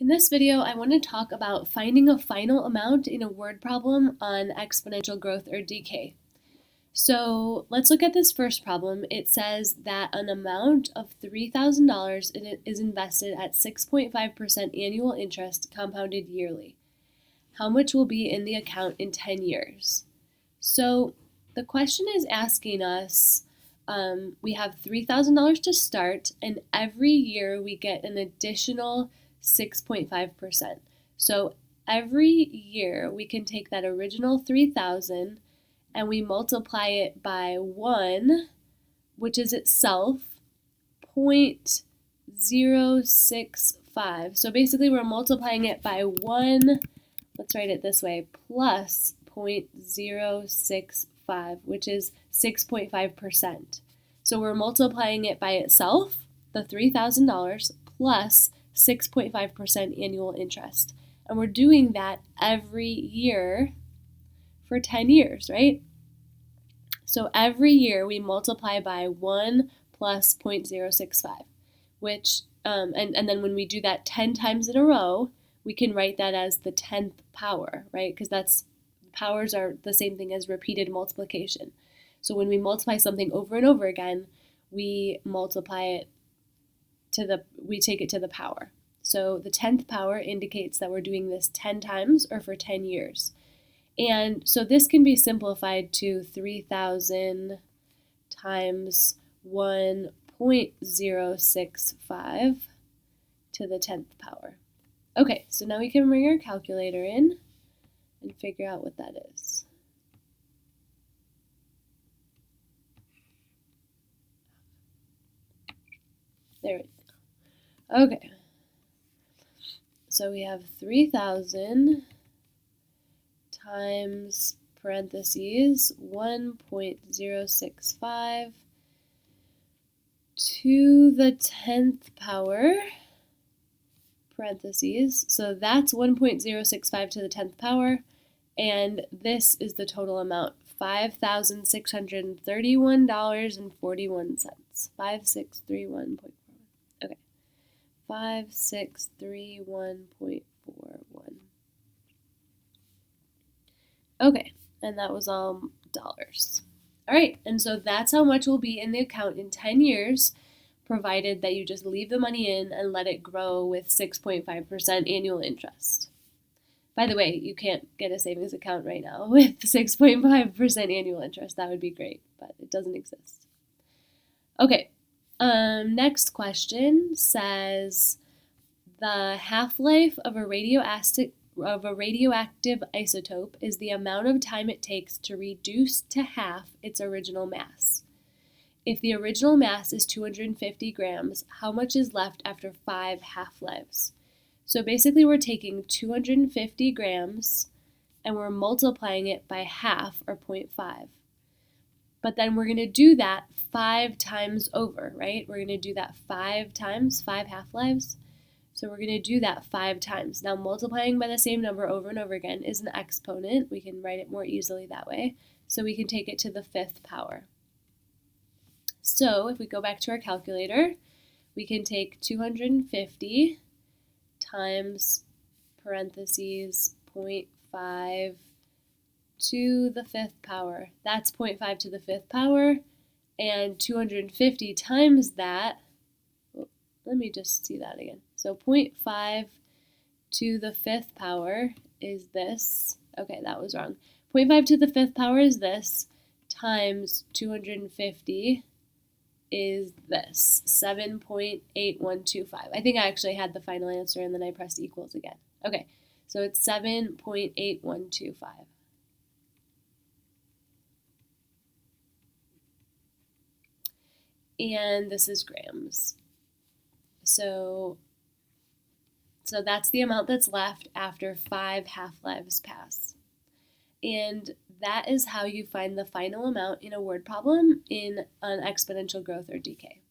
In this video, I want to talk about finding a final amount in a word problem on exponential growth or decay. So let's look at this first problem. It says that an amount of $3,000 is invested at 6.5% annual interest compounded yearly. How much will be in the account in 10 years? So the question is asking us, we have $3,000 to start, and every year we get an additional 6.5%. So every year we can take that original 3,000 and we multiply it by 1, which is itself 0.065. So basically we're multiplying it by 1, let's write it this way, plus 0.065, which is 6.5%. So we're multiplying it by itself, the $3,000, plus 6.5% annual interest. And we're doing that every year for 10 years, right? So every year we multiply by 1 plus 0.065, which, and then when we do that 10 times in a row, we can write that as the 10th power, right? Because powers are the same thing as repeated multiplication. So when we multiply something over and over again, we multiply it we take it to the power. So the 10th power indicates that we're doing this 10 times or for 10 years. And so this can be simplified to 3,000 times 1.065 to the 10th power. Okay, so now we can bring our calculator in and figure out what that is. There we go. Okay, so we have 3,000 times parentheses 1.065 to the 10th power parentheses. So that's 1.065 to the 10th power, and this is the total amount, $5,631.41. 5631.41. Okay. 5631.41. Okay, and that was all dollars. All right, and so that's how much will be in the account in 10 years, provided that you just leave the money in and let it grow with 6.5% annual interest. By the way, you can't get a savings account right now with 6.5% annual interest. That would be great, but it doesn't exist. Okay, next question says the half-life of a radioactive isotope is the amount of time it takes to reduce to half its original mass. If the original mass is 250 grams, how much is left after 5 half-lives? So basically we're taking 250 grams and we're multiplying it by half, or 0.5. But then we're going to do that 5 times over, right? We're going to do that 5 times, 5 half-lives. So we're going to do that 5 times. Now multiplying by the same number over and over again is an exponent. We can write it more easily that way. So we can take it to the 5th power. So if we go back to our calculator, we can take 250 times parentheses 0.5 to the 5th power. That's 0.5 to the 5th power. And 250 times that, let me just see that again. So 0.5 to the 5th power is this. Okay, that was wrong. 0.5 to the 5th power is this, times 250 is this, 7.8125. I think I actually had the final answer and then I pressed equals again. Okay, so it's 7.8125. And this is grams. So that's the amount that's left after 5 half-lives pass. And that is how you find the final amount in a word problem in an exponential growth or decay.